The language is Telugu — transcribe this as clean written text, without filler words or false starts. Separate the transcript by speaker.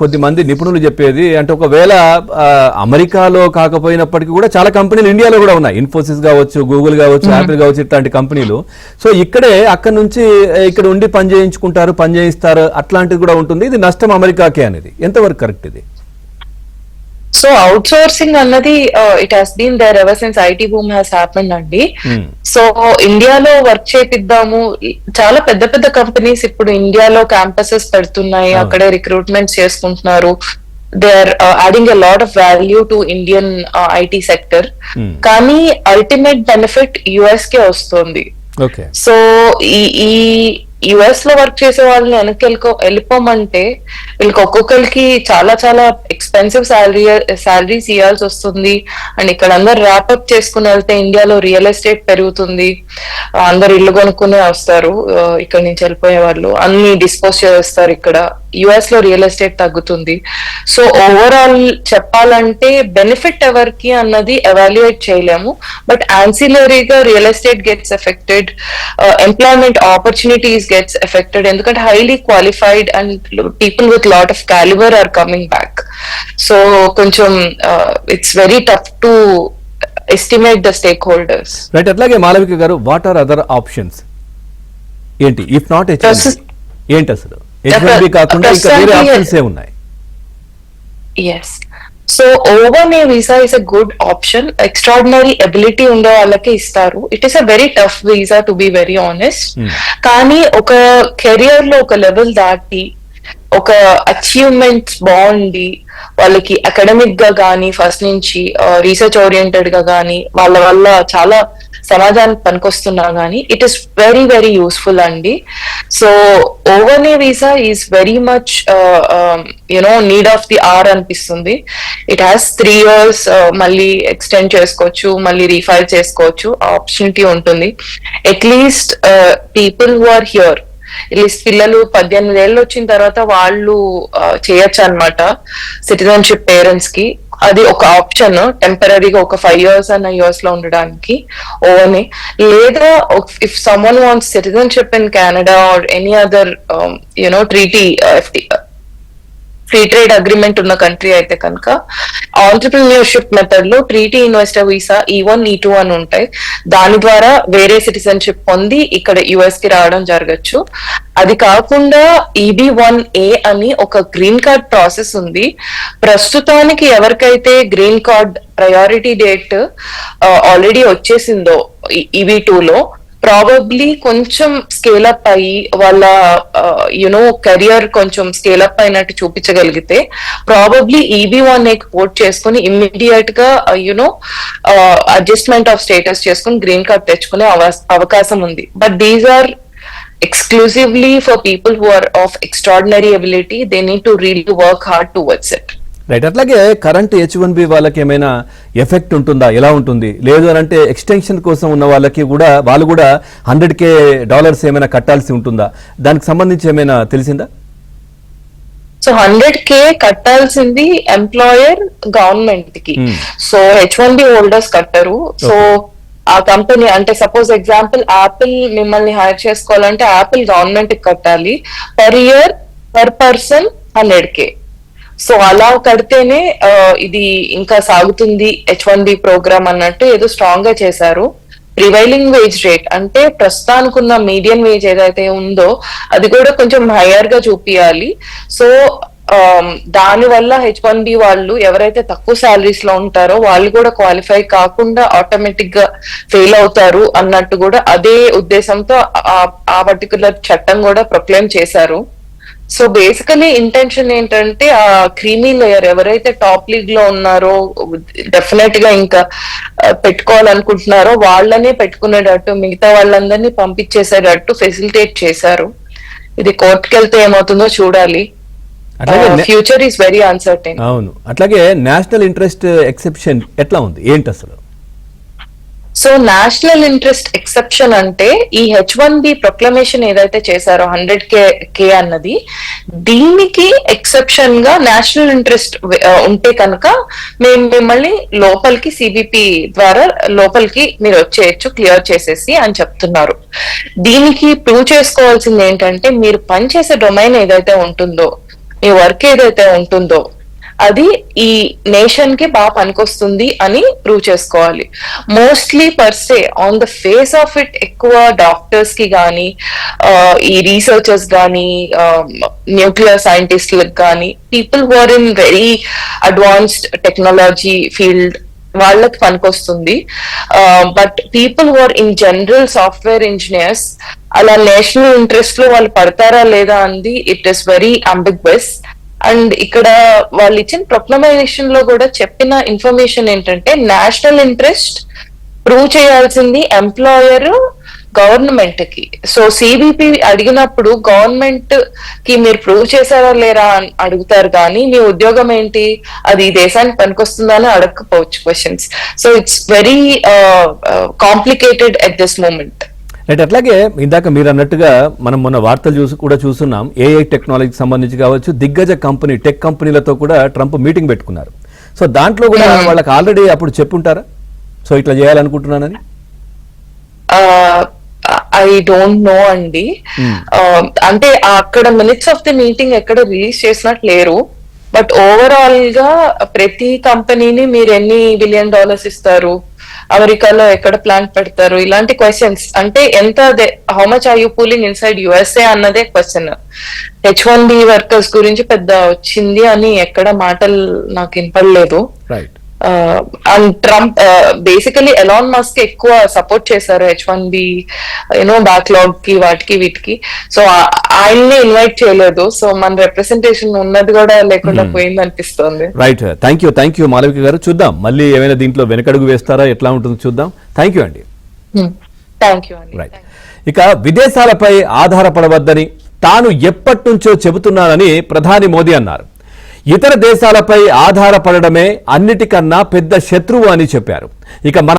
Speaker 1: కొద్దిమంది నిపుణులు చెప్పేది అంటే ఒకవేళ అమెరికాలో కాకపోయినప్పటికీ కూడా చాలా కంపెనీలు ఇండియాలో కూడా ఉన్నాయి. ఇన్ఫోసిస్ కావచ్చు, గూగుల్ కావచ్చు, యాపిల్ కావచ్చు, ఇట్లాంటి కంపెనీలు. సో ఇక్కడే అక్కడ నుంచి ఇక్కడ ఉండి పని చేయిస్తారు, అట్లాంటిది కూడా ఉంటుంది. ఇది నష్టం అమెరికాకే అనేది ఎంతవరకు కరెక్ట్ ఇది?
Speaker 2: సో అవుట్ సోర్సింగ్ అన్నది it has been there ever since IT boom has happened అండి. సో ఇండియాలో వర్క్ చేపిద్దాము, చాలా పెద్ద పెద్ద కంపెనీస్ ఇప్పుడు ఇండియాలో క్యాంపసెస్ పెడుతున్నాయి, అక్కడే రిక్రూట్మెంట్స్ చేసుకుంటున్నారు. They are adding a lot of value to Indian IT sector. కానీ అల్టిమేట్ బెనిఫిట్ యుఎస్ కే వస్తుంది. సో ఈ యుఎస్ లో వర్క్ చేసే వాళ్ళని వెనక్కి వెళ్ళిపోమంటే వీళ్ళకి ఒక్కొక్కరికి చాలా చాలా ఎక్స్పెన్సివ్ శాలరీస్ ఇవ్వాల్సి వస్తుంది. అండ్ ఇక్కడ అందరు ర్యాప్అప్ చేసుకుని వెళ్తే ఇండియాలో రియల్ ఎస్టేట్ పెరుగుతుంది, అందరు ఇల్లు కొనుక్కునే వస్తారు, ఇక్కడ నుంచి వెళ్ళిపోయే వాళ్ళు అన్ని డిస్పోజ్ చేస్తారు. ఇక్కడ యుఎస్ లో రియల్ ఎస్టేట్ తగ్గుతుంది. సో ఓవరాల్ చెప్పాలంటే బెనిఫిట్ ఎవరికి అన్నది ఎవాల్యుయేట్ చేయలేము. బట్ యాన్సిలరీగా real estate gets affected, employment opportunities gets affected ఎందుకంటే highly qualified and people with lot of caliber are coming back. So కొంచెం it's very tough to estimate the stakeholders.
Speaker 1: Right. అట్లాగే మాలవిక గారు, what are other options? ఏంటి if not H1B? ఏంటి అసలు H1B కాకుండా ఇంకా వేరే ఆప్షన్స్ ఏ ఉన్నాయి?
Speaker 2: Yes. So O1A visa is a good option. Extraordinary ability ఉండే వాళ్ళకి ఇస్తారు. It is a very tough visa to be very honest. కానీ ఒక కెరియర్ లో ఒక లెవెల్ దాటి ఒక అచీవ్మెంట్స్ బాగుండి వాళ్ళకి అకాడమిక్ గా గానీ ఫస్ట్ నుంచి రీసెర్చ్ ఓరియంటెడ్ గా గానీ వాళ్ళ వల్ల చాలా సమాజానికి పనికొస్తున్నా గానీ it is very very useful అండి. So O1A visa is very much need of the hour అనిపిస్తుంది. ఇట్ హ్యాస్ 3 years, మళ్ళీ ఎక్స్టెండ్ చేసుకోవచ్చు, మళ్ళీ రీఫైల్ చేసుకోవచ్చు, ఆపర్చునిటీ ఉంటుంది. At least people who are here, at least పిల్లలు 18 ఏళ్ళు వచ్చిన తర్వాత వాళ్ళు చేయొచ్చు అనమాట సిటిజన్షిప్ పేరెంట్స్ కి. అది ఒక ఆప్షన్ టెంపరీగా ఒక 5 years అన్న యూఎస్ లో ఉండడానికి O1A. లేదా if someone wants citizenship in Canada or any other treaty free trade agreement ఉన్న కంట్రీ అయితే కనుక ఆంటర్ప్రిన్యూర్షిప్ మెథడ్ లో treaty investor visa E1, E2 అని ఉంటాయి. దాని ద్వారా వేరే సిటిజన్షిప్ పొంది ఇక్కడ యుఎస్ కి రావడం జరగచ్చు. అది కాకుండా EB1A అని ఒక గ్రీన్ కార్డ్ ప్రాసెస్ ఉంది. ప్రస్తుతానికి ఎవరికైతే green card priority date already వచ్చేసిందో EB2 లో ప్రాబబ్లీ కొంచెం స్కేలప్ అయ్యి వాళ్ళ కెరియర్ కొంచెం స్కేలప్ అయినట్టు చూపించగలిగితే ప్రాబబ్లీ EB1Aకి పోర్ట్ చేసుకుని ఇమ్మీడియట్ గా అడ్జస్ట్మెంట్ ఆఫ్ స్టేటస్ చేసుకుని గ్రీన్ కార్డ్ తెచ్చుకునే అవకాశం ఉంది. But these are exclusively for people who are of extraordinary ability. They need to really work hard towards it.
Speaker 1: Right. అట్లాగే కరెంట్ H1B వాళ్ళకి ఏమైనా ఎఫెక్ట్ ఉంటుందా, ఎలా ఉంటుంది? లేదు అని అంటే ఎక్స్టెన్షన్ కోసం ఉన్న వాళ్ళకి కూడా వాళ్ళు కూడా $100,000 ఏమైనా కట్టాల్సి ఉంటుందా? దానికి సంబంధించి ఏమైనా తెలిసిందా?
Speaker 2: సో 100K కట్టాల్సింది ఎంప్లాయర్ గవర్నమెంట్ కి. సో H1B హోల్డర్స్ కట్టరు. సో ఆ కంపెనీ అంటే సపోజ్ ఎగ్జాంపుల్ యాపిల్ మిమ్మల్ని హైర్ చేసుకోవాలంటే యాపిల్ గవర్నమెంట్ కి కట్టాలి per year per person 100K. So అలా కడితేనే ఇది ఇంకా సాగుతుంది H1B ప్రోగ్రామ్ అన్నట్టు ఏదో స్ట్రాంగ్ గా చేశారు. ప్రివైలింగ్ వేజ్ రేట్ అంటే ప్రస్తుతానికున్న మీడియం వేజ్ ఏదైతే ఉందో అది కూడా కొంచెం హైయర్ గా చూపియాలి. సో దాని వల్ల H1B వాళ్ళు ఎవరైతే తక్కువ శాలరీస్ లో ఉంటారో వాళ్ళు కూడా క్వాలిఫై కాకుండా ఆటోమేటిక్ గా ఫెయిల్ అవుతారు అన్నట్టు కూడా అదే ఉద్దేశంతో ఆ పర్టికులర్ చట్టం కూడా ప్రొక్లెయిమ్ చేశారు. సో బేసికలీ ఇంటెన్షన్ ఏంటంటే ఆ క్రీమీ లేయర్ ఎవరైతే టాప్ లీగ్ లో ఉన్నారో డెఫినెట్ గా ఇంకా పెట్టుకోవాలనుకుంటున్నారో వాళ్ళనే పెట్టుకునేటట్టు మిగతా వాళ్ళందరినీ పంపించేసేటట్టు ఫెసిలిటేట్ చేశారు. ఇది కోర్టుకి వెళ్తే ఏమవుతుందో చూడాలి. Future is very uncertain.
Speaker 1: అవును. అట్లాగే నేషనల్ ఇంట్రెస్ట్ ఎక్సెప్షన్ ఎట్లా ఉంది, ఏంటి అసలు?
Speaker 2: సో నేషనల్ ఇంట్రెస్ట్ ఎక్సెప్షన్ అంటే ఈ H1B ప్రొక్లమేషన్ ఏదైతే చేశారో 100K అన్నది, దీనికి ఎక్సెప్షన్ గా నేషనల్ ఇంట్రెస్ట్ ఉంటే కనుక మేము మిమ్మల్ని లోపలికి CBP ద్వారా లోపలికి మీరు వచ్చేయచ్చు క్లియర్ చేసేసి అని చెప్తున్నారు. దీనికి ప్రూవ్ చేసుకోవాల్సింది ఏంటంటే మీరు పనిచేసే డొమైన్ ఏదైతే ఉంటుందో మీ వర్క్ ఏదైతే ఉంటుందో అది ఈ నేషన్ కి బాగా పనికొస్తుంది అని ప్రూవ్ చేసుకోవాలి. Mostly per se on the face of it ఎక్కువ డాక్టర్స్ కి కానీ ఈ రీసెర్చర్స్ కానీ న్యూక్లియర్ సైంటిస్ట్లకు కానీ people who are in very advanced technology field వాళ్ళకి పనికొస్తుంది. But people who are in general software engineers అలా నేషనల్ ఇంట్రెస్ట్ లో వాళ్ళు పడతారా లేదా అంది it is very ambiguous. And ఇక్కడ వాళ్ళు ఇచ్చిన ప్రొక్లమైజేషన్ లో కూడా చెప్పిన ఇన్ఫర్మేషన్ ఏంటంటే నేషనల్ ఇంట్రెస్ట్ ప్రూవ్ చేయాల్సింది ఎంప్లాయర్ గవర్నమెంట్ కి. సో సిబిపి అడిగినప్పుడు గవర్నమెంట్ కి మీరు ప్రూవ్ చేశారా లేరా అని అడుగుతారు కానీ మీ ఉద్యోగం ఏంటి, అది దేశానికి పనికొస్తుందని అడగకపోవచ్చు questions. So it's very complicated at this moment.
Speaker 1: Right. అట్లాగే ఇందాక మీరు అన్నట్టుగా మనం మొన్న వార్తలు కూడా చూస్తున్నాం, ఏఐ టెక్నాలజీకి సంబంధించి కావచ్చు, దిగ్గజ కంపెనీ టెక్ కంపెనీలతో కూడా ట్రంప్ మీటింగ్ పెట్టుకున్నారు. సో దాంట్లో కూడా వాళ్ళకి ఆల్రెడీ అప్పుడు చెప్పుంటారా సో ఇట్లా చేయాలనుకుంటున్నానని?
Speaker 2: ఐ డోంట్ నో అండి. అంటే అక్కడ మినిట్స్ ఆఫ్ ది మీటింగ్ ఎక్కడ రిలీజ్ చేసినట్టు లేరు. బట్ ఓవరాల్ గా ప్రతి కంపెనీని మీరు ఎన్ని $1 బిలియన్ ఇస్తారు, అమెరికాలో ఎక్కడ ప్లాంట్ పెడతారు, ఇలాంటి క్వశ్చన్స్. అంటే ఎంత how much are you pooling inside USA అన్నదే క్వశ్చన్. H1B వర్కర్స్ గురించి పెద్ద వచ్చింది అని ఎక్కడ మాటలు నాకు వినపడలేదు. And Trump basically Elon Musk ఎక్కువ సపోర్ట్ చేశారు H1B బ్యాక్లాగ్ కి వాటికి వీటికి. సో ఆయన్ని ఇన్వైట్ చేయలేదు. సో మన రిప్రజెంటేషన్ ఉన్నది కూడా లేకుండా పోయింది అనిపిస్తుంది.
Speaker 1: రైట్. థ్యాంక్ యూ మాలవిక గారు. చూద్దాం మళ్ళీ ఏమైనా దీంట్లో వెనకడుగు వేస్తారా, ఎట్లా ఉంటుందో చూద్దాం. థ్యాంక్ యూ అండి.
Speaker 2: థ్యాంక్ యూ అండి.
Speaker 1: రైట్. ఇక విదేశాలపై ఆధారపడవద్దని తాను ఎప్పటి నుంచో చెబుతున్నానని ప్రధాని మోదీ అన్నారు. ఇతర దేశాలపై ఆధారపడడమే అన్నిటికన్నా పెద్ద శత్రువు అని చెప్పారు. ఇక మన